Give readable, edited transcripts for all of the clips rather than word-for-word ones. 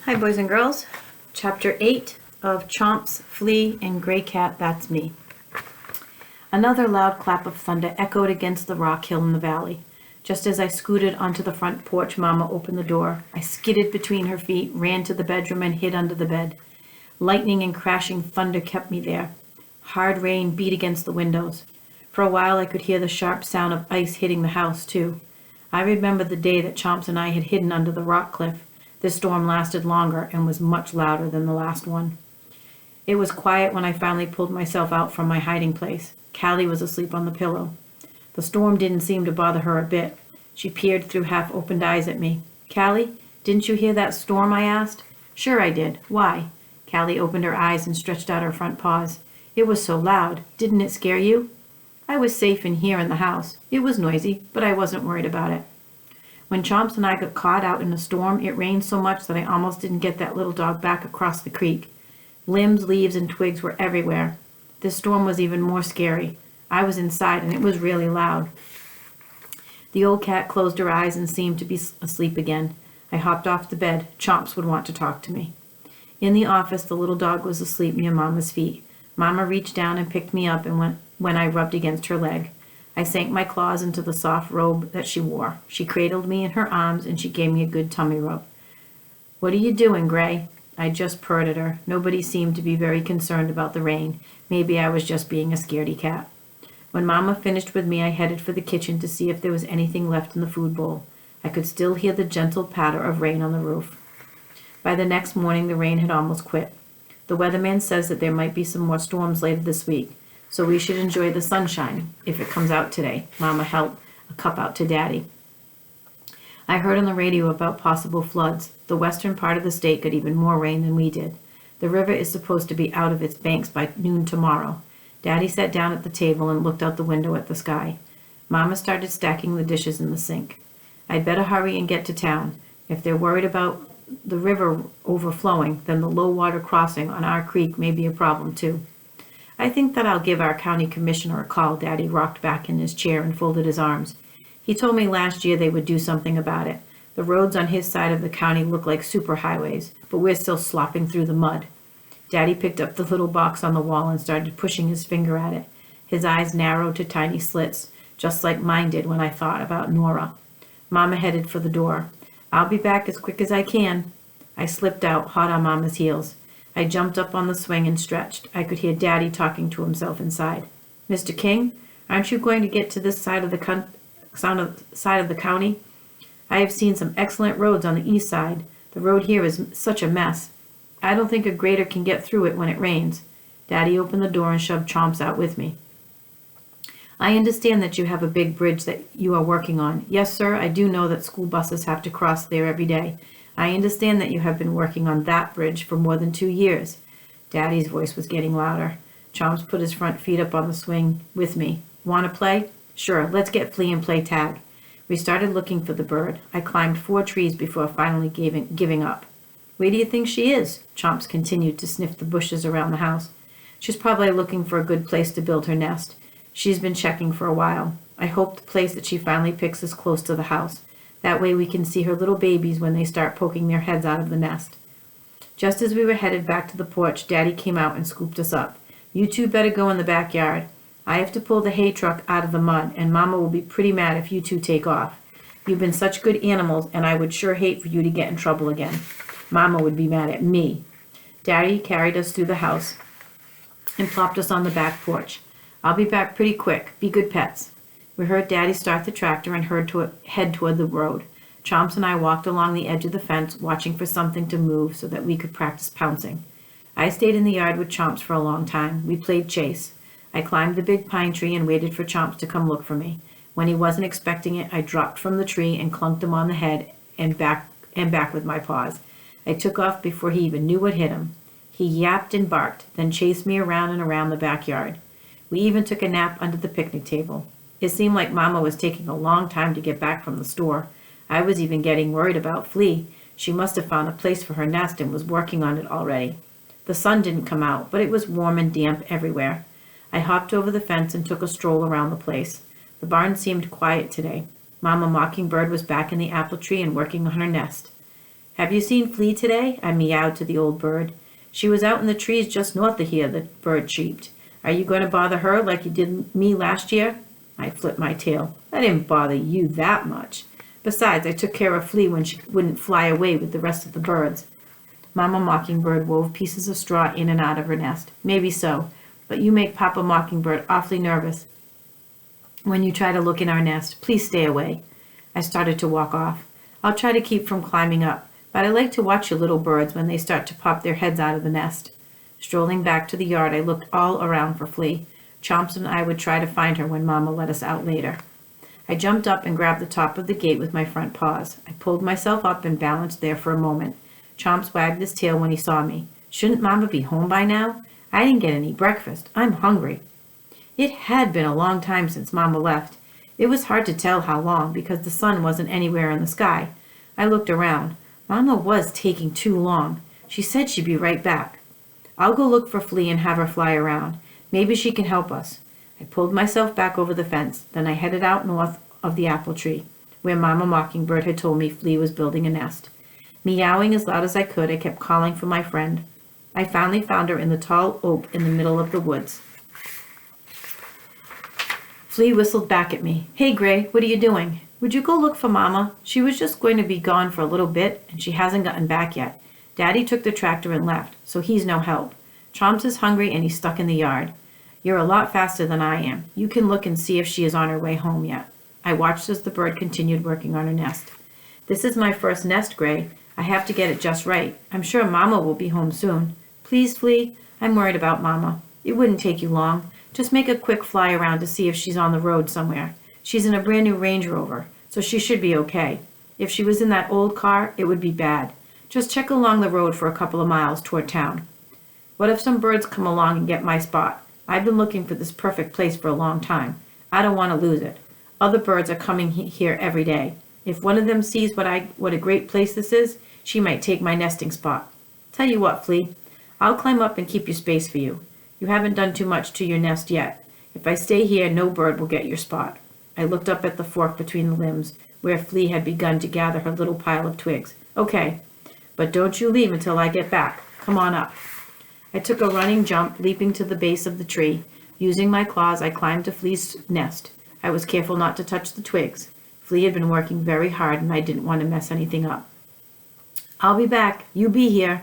Hi boys and girls, Chapter 8 of Chomps, Flea, and Gray Cat, That's Me. Another loud clap of thunder echoed against the rock hill in the valley. Just as I scooted onto the front porch, Mama opened the door. I skidded between her feet, ran to the bedroom, and hid under the bed. Lightning and crashing thunder kept me there. Hard rain beat against the windows. For a while I could hear the sharp sound of ice hitting the house, too. I remember the day that Chomps and I had hidden under the rock cliff. This storm lasted longer and was much louder than the last one. It was quiet when I finally pulled myself out from my hiding place. Callie was asleep on the pillow. The storm didn't seem to bother her a bit. She peered through half-opened eyes at me. "Callie, didn't you hear that storm?" I asked. "Sure I did. Why?" Callie opened her eyes and stretched out her front paws. "It was so loud. Didn't it scare you?" "I was safe in here in the house. It was noisy, but I wasn't worried about it." When Chomps and I got caught out in a storm, it rained so much that I almost didn't get that little dog back across the creek. Limbs, leaves, and twigs were everywhere. This storm was even more scary. I was inside, and it was really loud. The old cat closed her eyes and seemed to be asleep again. I hopped off the bed. Chomps would want to talk to me. In the office, the little dog was asleep near Mama's feet. Mama reached down and picked me up and when I rubbed against her leg. I sank my claws into the soft robe that she wore. She cradled me in her arms, and she gave me a good tummy rub. "What are you doing, Gray?" I just purred at her. Nobody seemed to be very concerned about the rain. Maybe I was just being a scaredy cat. When Mama finished with me, I headed for the kitchen to see if there was anything left in the food bowl. I could still hear the gentle patter of rain on the roof. By the next morning, the rain had almost quit. The weatherman says that there might be some more storms later this week, so we should enjoy the sunshine if it comes out today. Mama held a cup out to Daddy. I heard on the radio about possible floods. The western part of the state got even more rain than we did. The river is supposed to be out of its banks by noon tomorrow. Daddy sat down at the table and looked out the window at the sky. Mama started stacking the dishes in the sink. I'd better hurry and get to town. If they're worried about the river overflowing, then the low water crossing on our creek may be a problem too. "I think that I'll give our county commissioner a call." Daddy rocked back in his chair and folded his arms. "He told me last year they would do something about it. The roads on his side of the county look like superhighways, but we're still slopping through the mud." Daddy picked up the little box on the wall and started pushing his finger at it. His eyes narrowed to tiny slits, just like mine did when I thought about Nora. Mama headed for the door. "I'll be back as quick as I can." I slipped out, hot on Mama's heels. I jumped up on the swing and stretched. I could hear Daddy talking to himself inside. "Mr. King, aren't you going to get to this side of the county? I have seen some excellent roads on the east side. The road here is such a mess. I don't think a grader can get through it when it rains." Daddy opened the door and shoved Chomps out with me. "I understand that you have a big bridge that you are working on." "Yes, sir, I do know that school buses have to cross there every day. I understand that you have been working on that bridge for more than 2 years. Daddy's voice was getting louder. Chomps put his front feet up on the swing with me. "Want to play?" "Sure, let's get Flea and play tag." We started looking for the bird. I climbed 4 trees before finally giving up. "Where do you think she is?" Chomps continued to sniff the bushes around the house. "She's probably looking for a good place to build her nest. She's been checking for a while. I hope the place that she finally picks is close to the house. That way we can see her little babies when they start poking their heads out of the nest." Just as we were headed back to the porch, Daddy came out and scooped us up. "You two better go in the backyard. I have to pull the hay truck out of the mud, and Mama will be pretty mad if you two take off. You've been such good animals, and I would sure hate for you to get in trouble again. Mama would be mad at me." Daddy carried us through the house and plopped us on the back porch. "I'll be back pretty quick. Be good pets." We heard Daddy start the tractor and head toward the road. Chomps and I walked along the edge of the fence, watching for something to move so that we could practice pouncing. I stayed in the yard with Chomps for a long time. We played chase. I climbed the big pine tree and waited for Chomps to come look for me. When he wasn't expecting it, I dropped from the tree and clunked him on the head and back with my paws. I took off before he even knew what hit him. He yapped and barked, then chased me around and around the backyard. We even took a nap under the picnic table. It seemed like Mama was taking a long time to get back from the store. I was even getting worried about Flea. She must have found a place for her nest and was working on it already. The sun didn't come out, but it was warm and damp everywhere. I hopped over the fence and took a stroll around the place. The barn seemed quiet today. Mama Mockingbird was back in the apple tree and working on her nest. "Have you seen Flea today?" I meowed to the old bird. "She was out in the trees just north of here," the bird cheeped. "Are you going to bother her like you did me last year?" I flipped my tail. "I didn't bother you that much. Besides, I took care of Flea when she wouldn't fly away with the rest of the birds." Mama Mockingbird wove pieces of straw in and out of her nest. "Maybe so, but you make Papa Mockingbird awfully nervous when you try to look in our nest. Please stay away." I started to walk off. "I'll try to keep from climbing up, but I like to watch you little birds when they start to pop their heads out of the nest." Strolling back to the yard, I looked all around for Flea. Chomps and I would try to find her when Mama let us out later. I jumped up and grabbed the top of the gate with my front paws. I pulled myself up and balanced there for a moment. Chomps wagged his tail when he saw me. "Shouldn't Mama be home by now? I didn't get any breakfast. I'm hungry." It had been a long time since Mama left. It was hard to tell how long because the sun wasn't anywhere in the sky. I looked around. Mama was taking too long. She said she'd be right back. "I'll go look for Flea and have her fly around. Maybe she can help us." I pulled myself back over the fence. Then I headed out north of the apple tree, where Mama Mockingbird had told me Flea was building a nest. Meowing as loud as I could, I kept calling for my friend. I finally found her in the tall oak in the middle of the woods. Flea whistled back at me. "Hey, Gray, what are you doing? Would you go look for Mama? She was just going to be gone for a little bit, and she hasn't gotten back yet. Daddy took the tractor and left, so he's no help. Chomps is hungry and he's stuck in the yard. You're a lot faster than I am. You can look and see if she is on her way home yet." I watched as the bird continued working on her nest. "This is my first nest, Gray. I have to get it just right. I'm sure Mama will be home soon. Please, Flea, I'm worried about Mama. It wouldn't take you long. Just make a quick fly around to see if she's on the road somewhere. She's in a brand new Range Rover, so she should be okay. If she was in that old car, it would be bad. Just check along the road for a couple of miles toward town. What if some birds come along and get my spot? I've been looking for this perfect place for a long time. I don't want to lose it. Other birds are coming here every day. If one of them sees what a great place this is, she might take my nesting spot. Tell you what, Flea, I'll climb up and keep your space for you. You haven't done too much to your nest yet. If I stay here, no bird will get your spot." I looked up at the fork between the limbs, where Flea had begun to gather her little pile of twigs. "Okay, but don't you leave until I get back. Come on up." I took a running jump, leaping to the base of the tree. Using my claws, I climbed to Flea's nest. I was careful not to touch the twigs. Flea had been working very hard, and I didn't want to mess anything up. "I'll be back. You be here."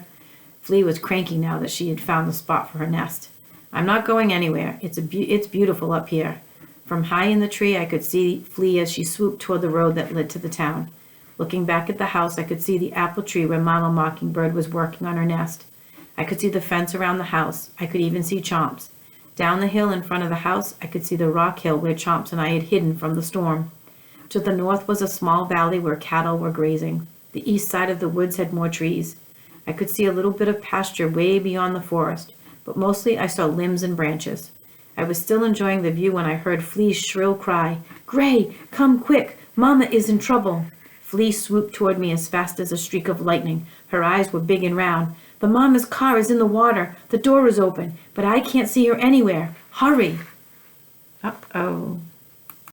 Flea was cranky now that she had found the spot for her nest. "I'm not going anywhere. It's beautiful up here." From high in the tree, I could see Flea as she swooped toward the road that led to the town. Looking back at the house, I could see the apple tree where Mama Mockingbird was working on her nest. I could see the fence around the house. I could even see Chomps. Down the hill in front of the house, I could see the rock hill where Chomps and I had hidden from the storm. To the north was a small valley where cattle were grazing. The east side of the woods had more trees. I could see a little bit of pasture way beyond the forest, but mostly I saw limbs and branches. I was still enjoying the view when I heard Flea's shrill cry, "Gray, come quick! Mama is in trouble!" Flea swooped toward me as fast as a streak of lightning. Her eyes were big and round. "The Mama's car is in the water. The door is open, but I can't see her anywhere. Hurry!" Uh-oh.